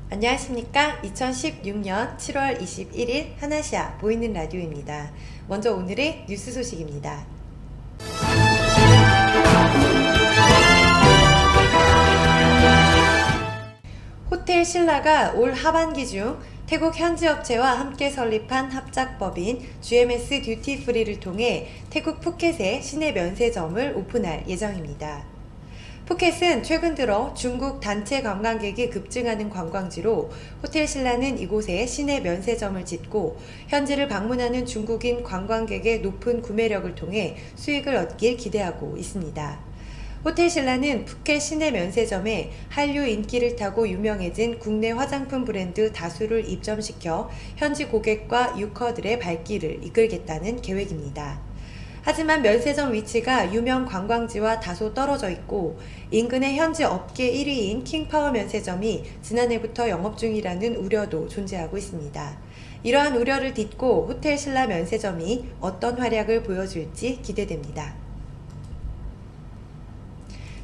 안녕하십니까. 2016년 7월 21일 하나시아 보이는 라디오입니다. 먼저 오늘의 뉴스 소식입니다. 호텔 신라가 올 하반기 중 태국 현지 업체와 함께 설립한 합작법인 GMS 듀티프리를 통해 태국 푸켓에 시내 면세점을 오픈할 예정입니다. 푸켓은 최근 들어 중국 단체 관광객이 급증하는 관광지로 호텔 신라는 이곳에 시내 면세점을 짓고 현지를 방문하는 중국인 관광객의 높은 구매력을 통해 수익을 얻길 기대하고 있습니다. 호텔 신라는 푸켓 시내 면세점에 한류 인기를 타고 유명해진 국내 화장품 브랜드 다수를 입점시켜 현지 고객과 유커들의 발길을 이끌겠다는 계획입니다. 하지만 면세점 위치가 유명 관광지와 다소 떨어져 있고 인근의 현지 업계 1위인 킹파워 면세점이 지난해부터 영업 중이라는 우려도 존재하고 있습니다. 이러한 우려를 딛고 호텔 신라 면세점이 어떤 활약을 보여줄지 기대됩니다.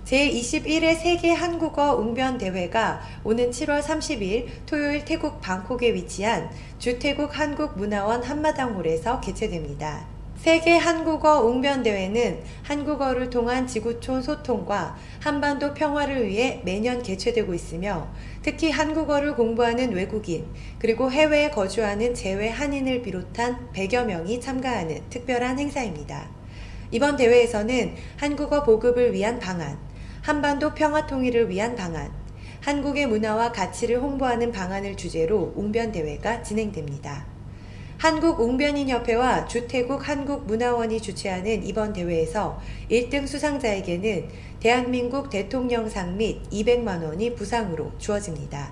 제21회 세계 한국어 웅변 대회가 오는 7월 30일 토요일 태국 방콕에 위치한 주태국 한국문화원 한마당홀에서 개최됩니다. 세계 한국어 웅변 대회는 한국어를 통한 지구촌 소통과 한반도 평화를 위해 매년 개최되고 있으며 특히 한국어를 공부하는 외국인 그리고 해외에 거주하는 재외 한인을 비롯한 100여 명이 참가하는 특별한 행사입니다. 이번 대회에서는 한국어 보급을 위한 방안, 한반도 평화 통일을 위한 방안, 한국의 문화와 가치를 홍보하는 방안을 주제로 웅변대회가 진행됩니다. 한국웅변인협회와 주태국 한국문화원이 주최하는 이번 대회에서 1등 수상자에게는 대한민국 대통령상 및 200만 원이 부상으로 주어집니다.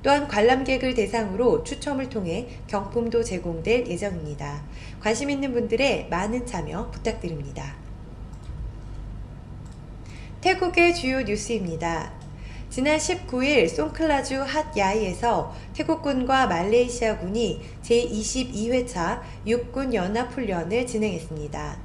또한 관람객을 대상으로 추첨을 통해 경품도 제공될 예정입니다. 관심 있는 분들의 많은 참여 부탁드립니다. 태국의 주요 뉴스입니다. 지난 19일 송클라주 핫야이에서 태국군과 말레이시아군이 제22회차 육군연합훈련을 진행했습니다.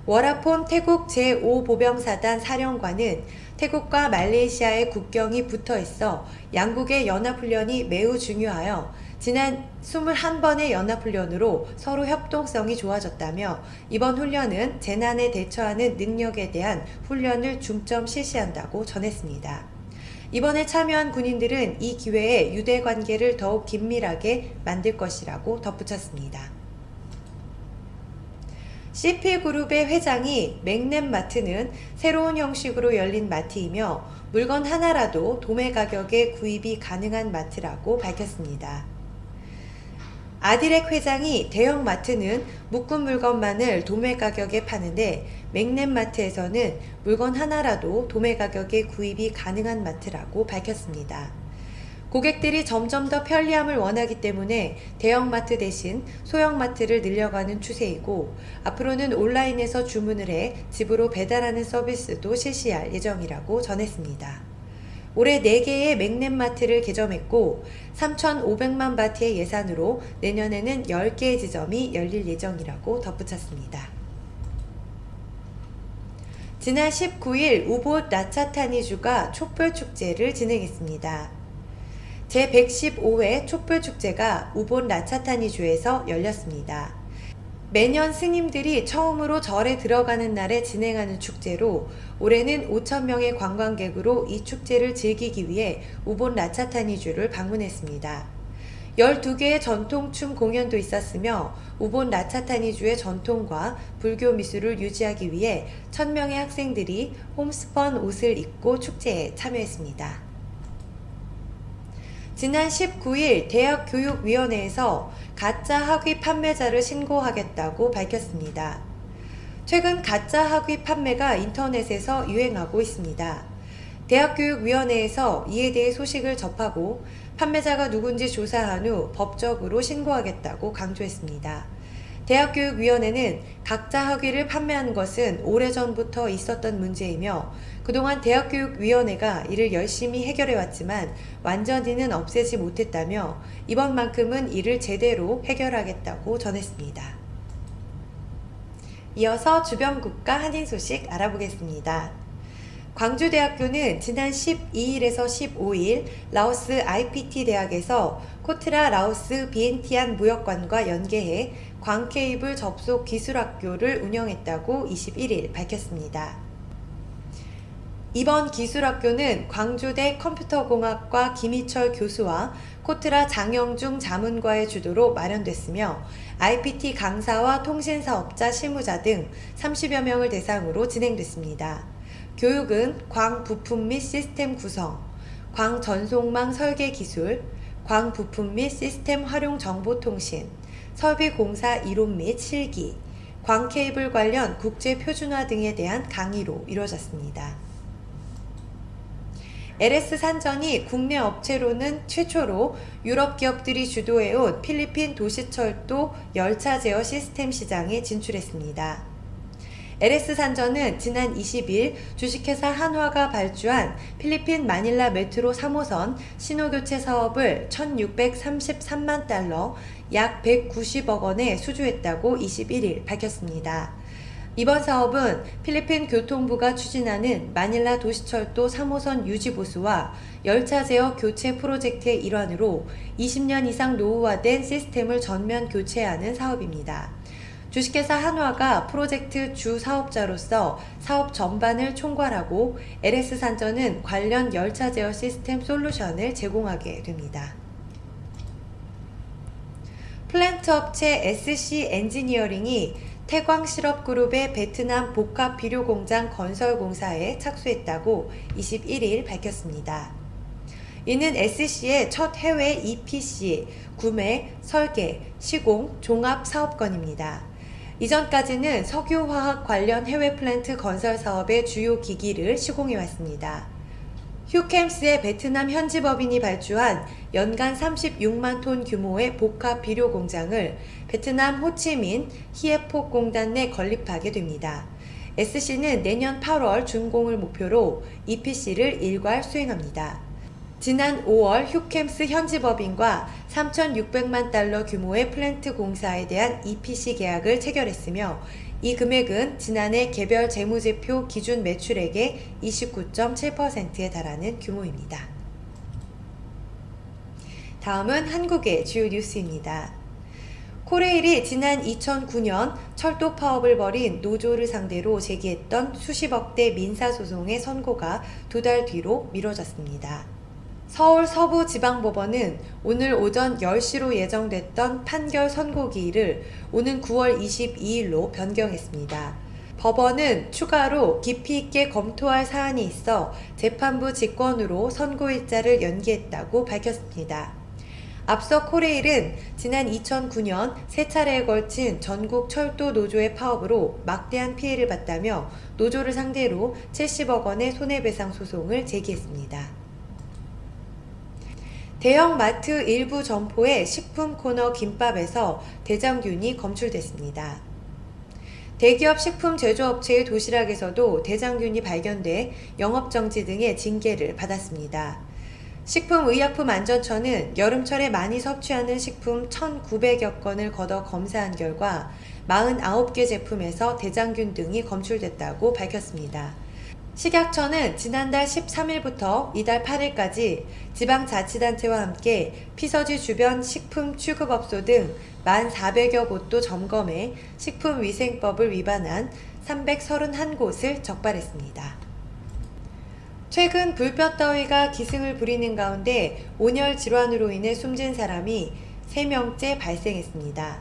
워라폼 태국 제5보병사단 사령관은 태국과 말레이시아의 국경이 붙어 있어 양국의 연합훈련이 매우 중요하여 지난 21번의 연합훈련으로 서로 협동성이 좋아졌다며 이번 훈련은 재난에 대처하는 능력에 대한 훈련을 중점 실시한다고 전했습니다. 이번에 참여한 군인들은 이 기회에 유대관계를 더욱 긴밀하게 만들 것이라고 덧붙였습니다. CP그룹의 회장이 맥넷마트는 새로운 형식으로 열린 마트이며 물건 하나라도 도매 가격에 구입이 가능한 마트라고 밝혔습니다. 아디렉 회장이 대형 마트는 묶은 물건만을 도매 가격에 파는데 맥넷마트에서는 물건 하나라도 도매 가격에 구입이 가능한 마트라고 밝혔습니다. 고객들이 점점 더 편리함을 원하기 때문에 대형마트 대신 소형마트를 늘려가는 추세이고 앞으로는 온라인에서 주문을 해 집으로 배달하는 서비스도 실시할 예정이라고 전했습니다. 올해 4개의 맥넷마트를 개점했고 3,500만 바트의 예산으로 내년에는 10개의 지점이 열릴 예정이라고 덧붙였습니다. 지난 19일 우봇 나차타니주가 촛불축제를 진행했습니다. 제115회 촛불축제가 우봇 나차타니주에서 열렸습니다. 매년 스님들이 처음으로 절에 들어가는 날에 진행하는 축제로 올해는 5,000명의 관광객으로 이 축제를 즐기기 위해 우봇 나차타니주를 방문했습니다. 12개의 전통춤 공연도 있었으며 우봇 나차타니주의 전통과 불교 미술을 유지하기 위해 1,000명의 학생들이 홈스펀 옷을 입고 축제에 참여했습니다. 지난 19일 대학교육위원회에서 가짜 학위 판매자를 신고하겠다고 밝혔습니다. 최근 가짜 학위 판매가 인터넷에서 유행하고 있습니다. 대학교육위원회에서 이에 대해 소식을 접하고 판매자가 누군지 조사한 후 법적으로 신고하겠다고 강조했습니다. 대학교육위원회는 가짜 학위를 판매하는 것은 오래전부터 있었던 문제이며 그동안 대학교육위원회가 이를 열심히 해결해왔지만 완전히는 없애지 못했다며 이번만큼은 이를 제대로 해결하겠다고 전했습니다. 이어서 주변 국가 한인 소식 알아보겠습니다. 광주대학교는 지난 12일에서 15일 라오스 IPT 대학에서 코트라 라오스 비엔티안 무역관과 연계해 광케이블 접속 기술학교를 운영했다고 21일 밝혔습니다. 이번 기술학교는 광주대 컴퓨터공학과 김희철 교수와 코트라 장영중 자문과의 주도로 마련됐으며 IPT 강사와 통신사업자 실무자 등 30여 명을 대상으로 진행됐습니다. 교육은 광 부품 및 시스템 구성, 광 전송망 설계 기술, 광 부품 및 시스템 활용 정보통신, 설비 공사 이론 및 실기, 광 케이블 관련 국제 표준화 등에 대한 강의로 이루어졌습니다. LS 산전이 국내 업체로는 최초로 유럽 기업들이 주도해온 필리핀 도시철도 열차 제어 시스템 시장에 진출했습니다. LS 산전은 지난 20일 주식회사 한화가 발주한 필리핀 마닐라 메트로 3호선 신호교체 사업을 1,633만 달러, 약 190억 원에 수주했다고 21일 밝혔습니다. 이번 사업은 필리핀 교통부가 추진하는 마닐라 도시철도 3호선 유지보수와 열차 제어 교체 프로젝트의 일환으로 20년 이상 노후화된 시스템을 전면 교체하는 사업입니다. 주식회사 한화가 프로젝트 주 사업자로서 사업 전반을 총괄하고 LS산전은 관련 열차 제어 시스템 솔루션을 제공하게 됩니다. 플랜트 업체 SC 엔지니어링이 태광실업그룹의 베트남 복합 비료공장 건설 공사에 착수했다고 21일 밝혔습니다. 이는 SC의 첫 해외 EPC, 구매, 설계, 시공, 종합 사업건입니다. 이전까지는 석유화학 관련 해외 플랜트 건설 사업의 주요 기기를 시공해왔습니다. 휴캠스의 베트남 현지 법인이 발주한 연간 36만 톤 규모의 복합 비료 공장을 베트남 호치민 히에폭 공단 내 건립하게 됩니다. SC는 내년 8월 준공을 목표로 EPC를 일괄 수행합니다. 지난 5월 휴캠스 현지 법인과 3,600만 달러 규모의 플랜트 공사에 대한 EPC 계약을 체결했으며 이 금액은 지난해 개별 재무제표 기준 매출액의 29.7%에 달하는 규모입니다. 다음은 한국의 주요 뉴스입니다. 코레일이 지난 2009년 철도 파업을 벌인 노조를 상대로 제기했던 수십억대 민사소송의 선고가 2달 뒤로 미뤄졌습니다. 서울 서부지방법원은 오늘 오전 10시로 예정됐던 판결 선고기일을 오는 9월 22일로 변경했습니다. 법원은 추가로 깊이 있게 검토할 사안이 있어 재판부 직권으로 선고일자를 연기했다고 밝혔습니다. 앞서 코레일은 지난 2009년 3차례에 걸친 전국 철도 노조의 파업으로 막대한 피해를 봤다며 노조를 상대로 70억 원의 손해배상 소송을 제기했습니다. 대형 마트 일부 점포의 식품 코너 김밥에서 대장균이 검출됐습니다. 대기업 식품 제조업체의 도시락에서도 대장균이 발견돼 영업정지 등의 징계를 받았습니다. 식품의약품안전처는 여름철에 많이 섭취하는 식품 1,900여 건을 걷어 검사한 결과 49개 제품에서 대장균 등이 검출됐다고 밝혔습니다. 식약처는 지난달 13일부터 이달 8일까지 지방자치단체와 함께 피서지 주변 식품 취급업소 등 1,400여 곳도 점검해 식품위생법을 위반한 331곳을 적발했습니다. 최근 불볕더위가 기승을 부리는 가운데 온열 질환으로 인해 숨진 사람이 3명째 발생했습니다.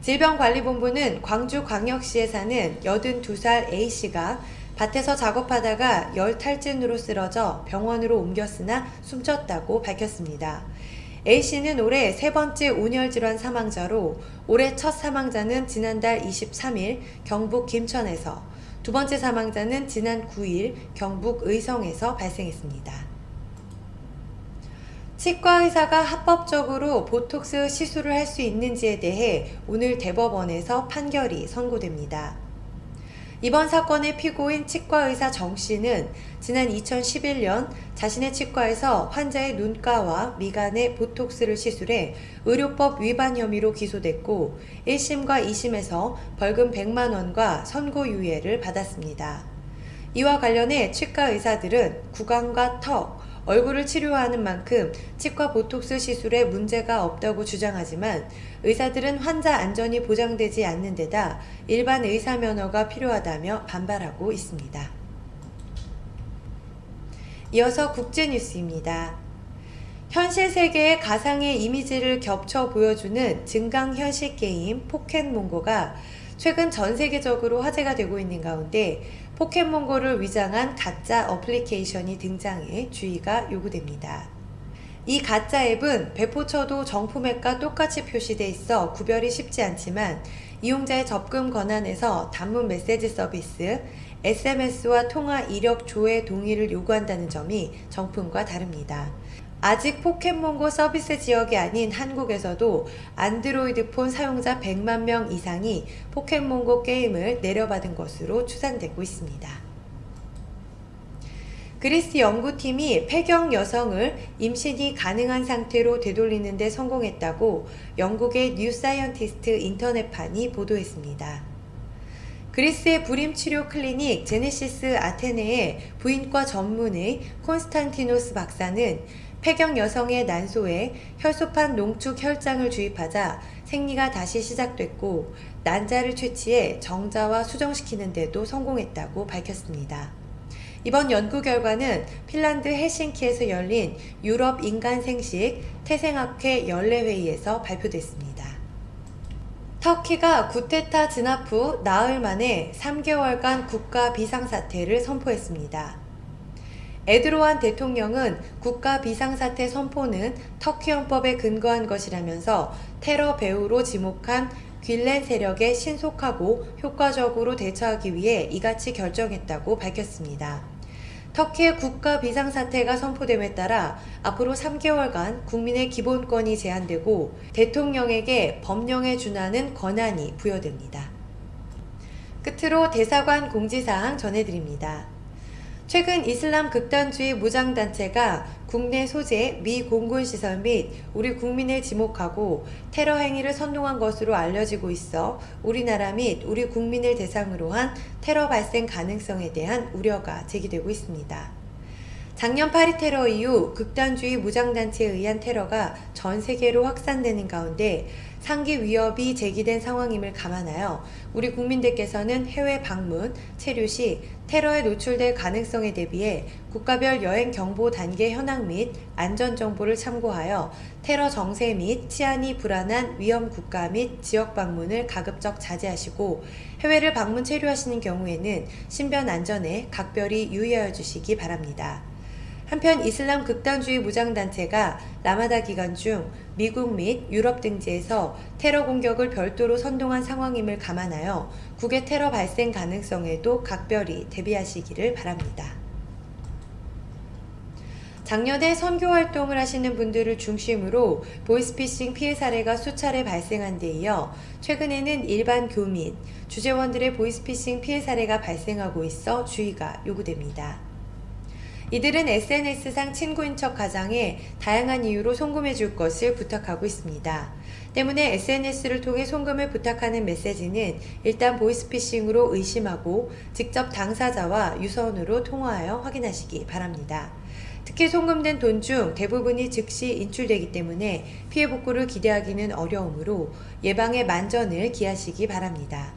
질병관리본부는 광주광역시에 사는 82살 A씨가 밭에서 작업하다가 열탈진으로 쓰러져 병원으로 옮겼으나 숨졌다고 밝혔습니다. A씨는 올해 3번째 온열질환 사망자로 올해 첫 사망자는 지난달 23일 경북 김천에서, 2번째 사망자는 지난 9일 경북 의성에서 발생했습니다. 치과의사가 합법적으로 보톡스 시술을 할 수 있는지에 대해 오늘 대법원에서 판결이 선고됩니다. 이번 사건의 피고인 치과의사 정 씨는 지난 2011년 자신의 치과에서 환자의 눈가와 미간에 보톡스를 시술해 의료법 위반 혐의로 기소됐고 1심과 2심에서 벌금 100만 원과 선고유예를 받았습니다. 이와 관련해 치과 의사들은 구강과 턱, 얼굴을 치료하는 만큼 치과 보톡스 시술에 문제가 없다고 주장하지만 의사들은 환자 안전이 보장되지 않는 데다 일반 의사 면허가 필요하다며 반발하고 있습니다. 이어서 국제 뉴스입니다. 현실 세계의 가상의 이미지를 겹쳐 보여주는 증강현실 게임 포켓몬고가 최근 전 세계적으로 화제가 되고 있는 가운데 포켓몬고를 위장한 가짜 어플리케이션이 등장해 주의가 요구됩니다. 이 가짜 앱은 배포처도 정품앱과 똑같이 표시돼 있어 구별이 쉽지 않지만 이용자의 접근 권한에서 단문 메시지 서비스, SMS와 통화 이력 조회 동의를 요구한다는 점이 정품과 다릅니다. 아직 포켓몬고 서비스 지역이 아닌 한국에서도 안드로이드 폰 사용자 100만 명 이상이 포켓몬고 게임을 내려받은 것으로 추산되고 있습니다. 그리스 연구팀이 폐경 여성을 임신이 가능한 상태로 되돌리는 데 성공했다고 영국의 뉴 사이언티스트 인터넷판이 보도했습니다. 그리스의 불임치료 클리닉 제네시스 아테네의 부인과 전문의 콘스탄티노스 박사는 폐경 여성의 난소에 혈소판 농축 혈장을 주입하자 생리가 다시 시작됐고 난자를 채취해 정자와 수정시키는 데도 성공했다고 밝혔습니다. 이번 연구 결과는 핀란드 헬싱키에서 열린 유럽 인간생식 태생학회 연례회의에서 발표됐습니다. 터키가 쿠데타 진압 후 나흘 만에 3개월간 국가 비상사태를 선포했습니다. 에르도안 대통령은 국가 비상사태 선포는 터키 헌법에 근거한 것이라면서 테러 배후로 지목한 뷸렌 세력에 신속하고 효과적으로 대처하기 위해 이같이 결정했다고 밝혔습니다. 터키의 국가 비상사태가 선포됨에 따라 앞으로 3개월간 국민의 기본권이 제한되고 대통령에게 법령에 준하는 권한이 부여됩니다. 끝으로 대사관 공지사항 전해드립니다. 최근 이슬람 극단주의 무장단체가 국내 소재 미 공군시설 및 우리 국민을 지목하고 테러 행위를 선동한 것으로 알려지고 있어 우리나라 및 우리 국민을 대상으로 한 테러 발생 가능성에 대한 우려가 제기되고 있습니다. 작년 파리 테러 이후 극단주의 무장단체에 의한 테러가 전 세계로 확산되는 가운데 상기 위협이 제기된 상황임을 감안하여 우리 국민들께서는 해외 방문, 체류 시 테러에 노출될 가능성에 대비해 국가별 여행 경보 단계 현황 및 안전 정보를 참고하여 테러 정세 및 치안이 불안한 위험 국가 및 지역 방문을 가급적 자제하시고 해외를 방문 체류하시는 경우에는 신변 안전에 각별히 유의하여 주시기 바랍니다. 한편 이슬람 극단주의 무장단체가 라마다 기간 중 미국 및 유럽 등지에서 테러 공격을 별도로 선동한 상황임을 감안하여 국외 테러 발생 가능성에도 각별히 대비하시기를 바랍니다. 작년에 선교 활동을 하시는 분들을 중심으로 보이스피싱 피해 사례가 수차례 발생한 데 이어 최근에는 일반 교민, 주재원들의 보이스피싱 피해 사례가 발생하고 있어 주의가 요구됩니다. 이들은 SNS상 친구인 척 가장해 다양한 이유로 송금해 줄 것을 부탁하고 있습니다. 때문에 SNS를 통해 송금을 부탁하는 메시지는 일단 보이스피싱으로 의심하고 직접 당사자와 유선으로 통화하여 확인하시기 바랍니다. 특히 송금된 돈 중 대부분이 즉시 인출되기 때문에 피해 복구를 기대하기는 어려우므로 예방에 만전을 기하시기 바랍니다.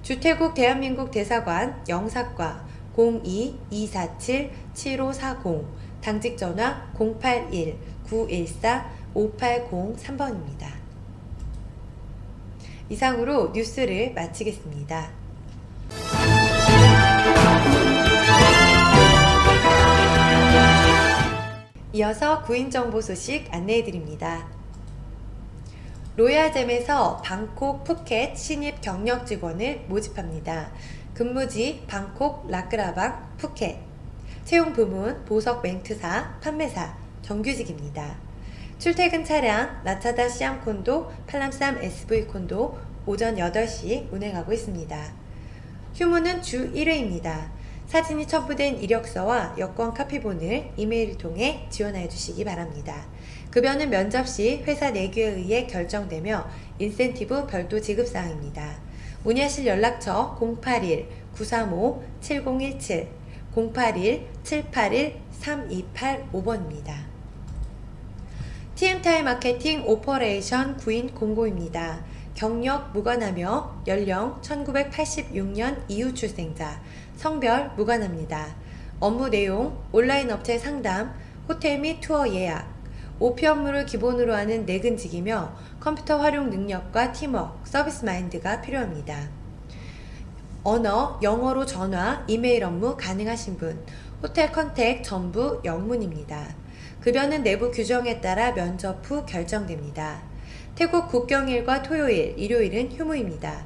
주태국 대한민국 대사관 영사과 02-247-7540 당직 전화 081-914-5803번입니다. 이상으로 뉴스를 마치겠습니다. 이어서 구인정보 소식 안내해드립니다. 로얄잼에서 방콕, 푸켓 신입 경력 직원을 모집합니다. 근무지 방콕, 라크라방, 푸켓. 채용 부문 보석 멘트사, 판매사, 정규직입니다. 출퇴근 차량 라차다 시암 콘도, 팔람삼 SV 콘도 오전 8시 운행하고 있습니다. 휴무는 주 1회입니다. 사진이 첨부된 이력서와 여권 카피본을 이메일을 통해 지원해 주시기 바랍니다. 급여는 면접 시 회사 내규에 의해 결정되며 인센티브 별도 지급사항입니다. 문의하실 연락처 081-935-7017, 081-781-3285번입니다. TM타임 마케팅 오퍼레이션 구인 공고입니다. 경력 무관하며 연령 1986년 이후 출생자, 성별 무관합니다. 업무 내용 온라인 업체 상담, 호텔 및 투어 예약, OP 업무를 기본으로 하는 내근직이며 컴퓨터 활용 능력과 팀워크, 서비스 마인드가 필요합니다. 언어, 영어로 전화, 이메일 업무 가능하신 분, 호텔 컨택 전부 영문입니다. 급여는 내부 규정에 따라 면접 후 결정됩니다. 태국 국경일과 토요일, 일요일은 휴무입니다.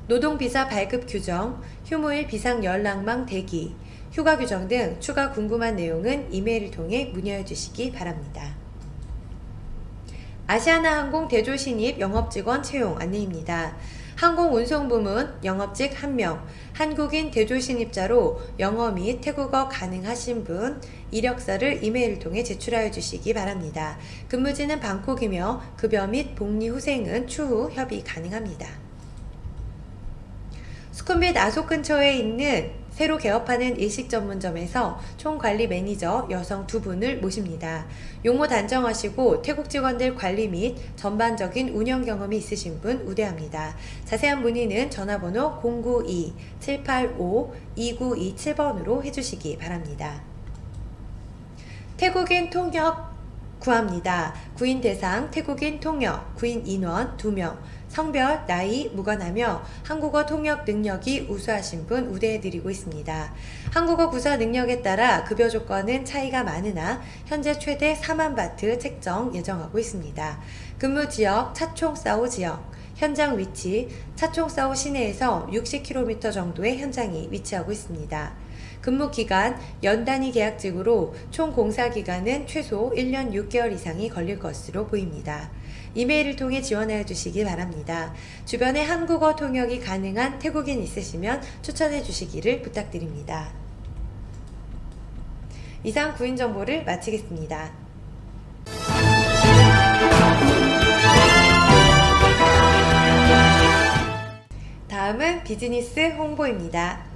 노동비자 발급 규정, 휴무일 비상 연락망 대기, 휴가 규정 등 추가 궁금한 내용은 이메일을 통해 문의해 주시기 바랍니다. 아시아나항공 대조 신입 영업직원 채용 안내입니다. 항공운송부문 영업직 1명, 한국인 대조 신입자로 영어 및 태국어 가능하신 분, 이력서를 이메일을 통해 제출하여 주시기 바랍니다. 근무지는 방콕이며 급여 및 복리 후생은 추후 협의 가능합니다. 수쿰빗 아속 근처에 있는 새로 개업하는 일식 전문점에서 총관리 매니저 여성 2분을 모십니다. 용모 단정하시고 태국 직원들 관리 및 전반적인 운영 경험이 있으신 분 우대합니다. 자세한 문의는 전화번호 092-785-2927번으로 해주시기 바랍니다. 태국인 통역 구합니다. 구인 대상 태국인 통역, 구인 인원 2명, 성별, 나이 무관하며 한국어 통역 능력이 우수하신 분 우대해드리고 있습니다. 한국어 구사 능력에 따라 급여 조건은 차이가 많으나 현재 최대 4만 바트 책정 예정하고 있습니다. 근무 지역 차총사오 지역, 현장 위치 차총사오 시내에서 60km 정도의 현장이 위치하고 있습니다. 근무 기간 연단위 계약직으로 총 공사 기간은 최소 1년 6개월 이상이 걸릴 것으로 보입니다. 이메일을 통해 지원하여 주시기 바랍니다. 주변에 한국어 통역이 가능한 태국인 있으시면 추천해 주시기를 부탁드립니다. 이상 구인 정보를 마치겠습니다. 다음은 비즈니스 홍보입니다.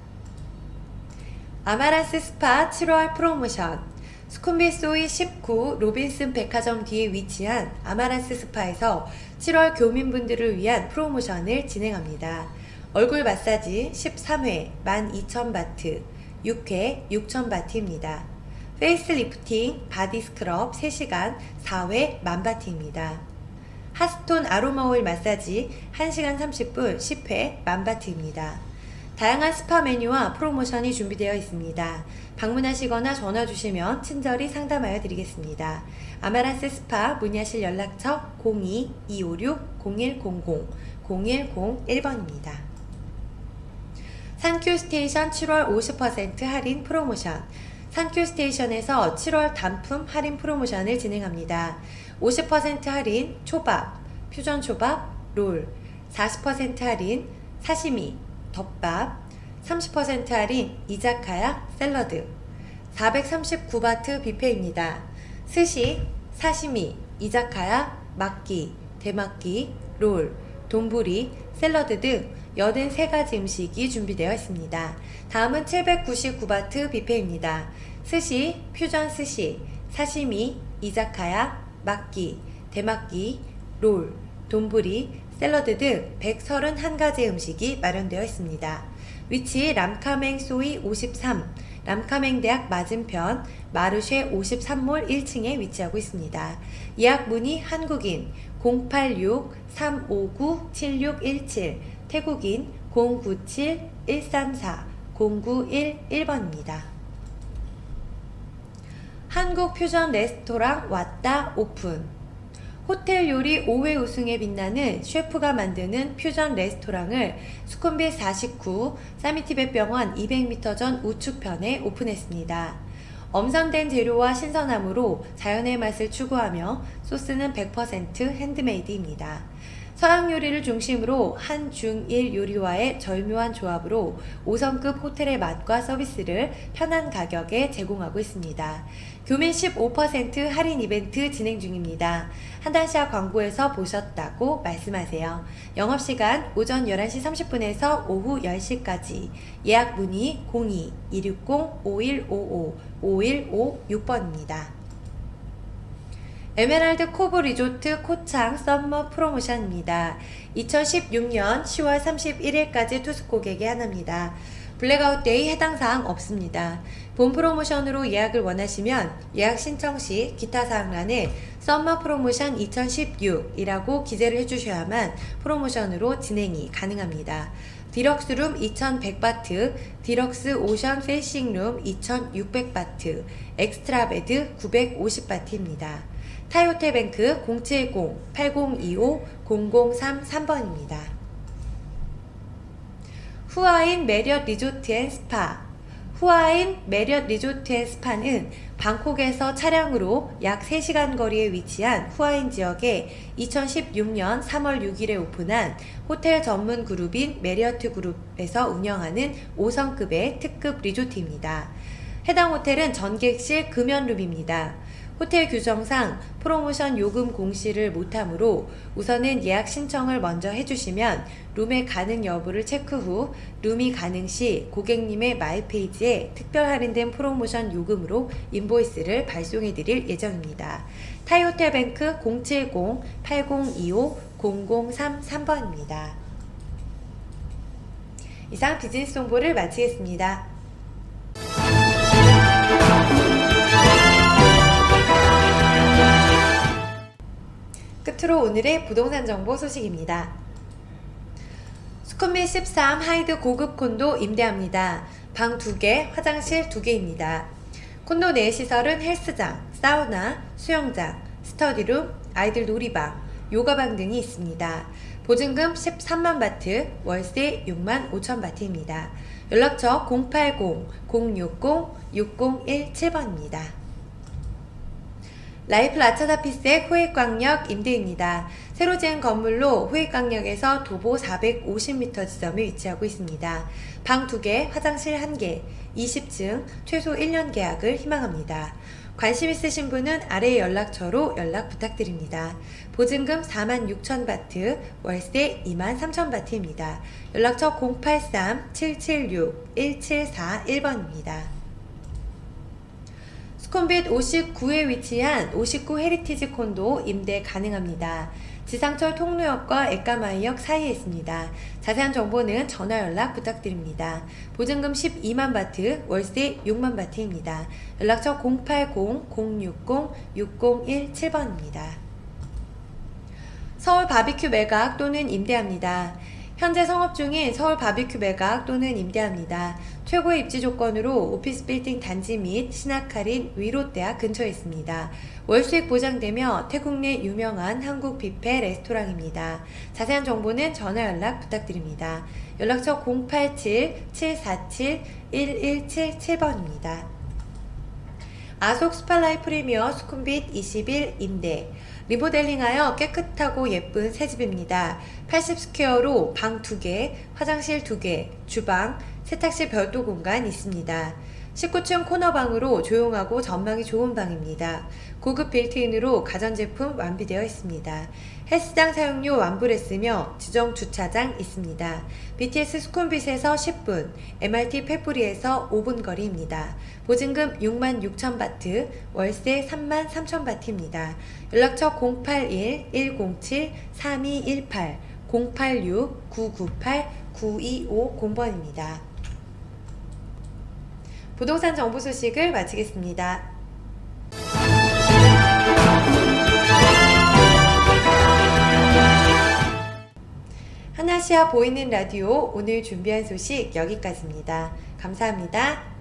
아마란스 스파 7월 프로모션. 수쿰빗 소이 19 로빈슨 백화점 뒤에 위치한 아마란스 스파에서 7월 교민분들을 위한 프로모션을 진행합니다. 얼굴 마사지 13회 12,000바트, 6회 6,000바트입니다. 페이스 리프팅, 바디 스크럽 3시간 4회 10,000바트입니다. 핫스톤 아로마 오일 마사지 1시간 30분 10회 10,000바트입니다. 다양한 스파 메뉴와 프로모션이 준비되어 있습니다. 방문하시거나 전화 주시면 친절히 상담하여 드리겠습니다. 아마란스 스파 문의하실 연락처 02-256-0100, 0101번입니다. 산큐 스테이션 7월 50% 할인 프로모션. 산큐 스테이션에서 7월 단품 할인 프로모션을 진행합니다. 50% 할인 초밥, 퓨전 초밥, 롤, 40% 할인 사시미, 덮밥, 30% 할인 이자카야 샐러드, 439바트 뷔페입니다. 스시, 사시미, 이자카야, 막기, 대막기, 롤, 돈부리, 샐러드 등 83가지 음식이 준비되어 있습니다. 다음은 799바트 뷔페입니다. 스시, 퓨전 스시, 사시미, 이자카야, 막기, 대막기, 롤, 돈부리, 샐러드 등 131가지 음식이 마련되어 있습니다. 위치 람카맹 소이 53, 람카맹 대학 맞은편 마르쉐 53몰 1층에 위치하고 있습니다. 예약 문의 한국인 086-359-7617, 태국인 097-134-0911번입니다. 한국 퓨전 레스토랑 왔다 오픈. 호텔 요리 5회 우승에 빛나는 셰프가 만드는 퓨전 레스토랑을 수쿰빗 49 사미티벳병원 200m 전 우측편에 오픈했습니다. 엄선된 재료와 신선함으로 자연의 맛을 추구하며 소스는 100% 핸드메이드입니다. 서양 요리를 중심으로 한, 중, 일 요리와의 절묘한 조합으로 5성급 호텔의 맛과 서비스를 편한 가격에 제공하고 있습니다. 교민 15% 할인 이벤트 진행 중입니다. 한단시아 광고에서 보셨다고 말씀하세요. 영업시간 오전 11시 30분에서 오후 10시까지. 예약 문의 02-260-5155 5156번입니다. 에메랄드 코브 리조트 코창 썸머 프로모션입니다. 2016년 10월 31일까지 투숙 고객에 한합니다. 블랙아웃 데이 해당 사항 없습니다. 본 프로모션으로 예약을 원하시면 예약 신청 시 기타 사항란에 썸머 프로모션 2016이라고 기재를 해주셔야만 프로모션으로 진행이 가능합니다. 디럭스룸 2100바트, 디럭스 오션 페이싱룸 2600바트, 엑스트라 베드 950바트입니다. 타이호텔뱅크 070-8025-0033번입니다. 후아인 메리엇 리조트 앤 스파. 후아인 메리엇 리조트 앤 스파는 방콕에서 차량으로 약 3시간 거리에 위치한 후아인 지역에 2016년 3월 6일에 오픈한 호텔 전문 그룹인 메리어트 그룹에서 운영하는 5성급의 특급 리조트입니다. 해당 호텔은 전객실 금연룸입니다. 호텔 규정상 프로모션 요금 공시를 못하므로 우선은 예약 신청을 먼저 해주시면 룸의 가능 여부를 체크 후 룸이 가능 시 고객님의 마이페이지에 특별 할인된 프로모션 요금으로 인보이스를 발송해 드릴 예정입니다. 타이호텔뱅크 070-8025-0033번입니다. 이상 비즈니스 정보를 마치겠습니다. 끝으로 오늘의 부동산 정보 소식입니다. 수쿰빗 13 하이드 고급 콘도 임대합니다. 방 2개, 화장실 2개입니다. 콘도 내 시설은 헬스장, 사우나, 수영장, 스터디룸, 아이들 놀이방, 요가방 등이 있습니다. 보증금 13만 바트, 월세 6만 5천 바트입니다. 연락처 080-060-6017번입니다. 라이프 라차다피스의 호익광역 임대입니다. 새로 지은 건물로 호익광역에서 도보 450m 지점에 위치하고 있습니다. 방 2개, 화장실 1개, 20층, 최소 1년 계약을 희망합니다. 관심 있으신 분은 아래 연락처로 연락 부탁드립니다. 보증금 4만 6천 바트, 월세 2만 3천 바트입니다. 연락처 083-776-1741번입니다. 수쿰빗 59에 위치한 59 헤리티지 콘도 임대 가능합니다. 지상철 통로역과 액가마이역 사이에 있습니다. 자세한 정보는 전화 연락 부탁드립니다. 보증금 12만 바트, 월세 6만 바트입니다. 연락처 080-060-6017번입니다. 서울 바비큐 매각 또는 임대합니다. 현재 성업 중인 서울 바비큐 매각 또는 임대합니다. 최고의 입지 조건으로 오피스 빌딩 단지 및 신학할인 위롯대학 근처에 있습니다. 월수익 보장되며 태국 내 유명한 한국 뷔페 레스토랑입니다. 자세한 정보는 전화 연락 부탁드립니다. 연락처 087-747-1177번입니다. 아속 스팔라이 프리미어 수쿰빗 21 임대. 리모델링하여 깨끗하고 예쁜 새집입니다. 80스퀘어로 방 2개, 화장실 2개, 주방, 세탁실 별도 공간 있습니다. 19층 코너방으로 조용하고 전망이 좋은 방입니다. 고급 빌트인으로 가전제품 완비되어 있습니다. 헬스장 사용료 완불했으며 지정 주차장 있습니다. BTS 수쿰빗에서 10분, MRT 페프리에서 5분 거리입니다. 보증금 6만 6천 바트, 월세 3만 3천 바트입니다. 연락처 081-107-3218, 086-998-9250번입니다. 부동산 정보 소식을 마치겠습니다. 하나시아 보이는 라디오 오늘 준비한 소식 여기까지입니다. 감사합니다.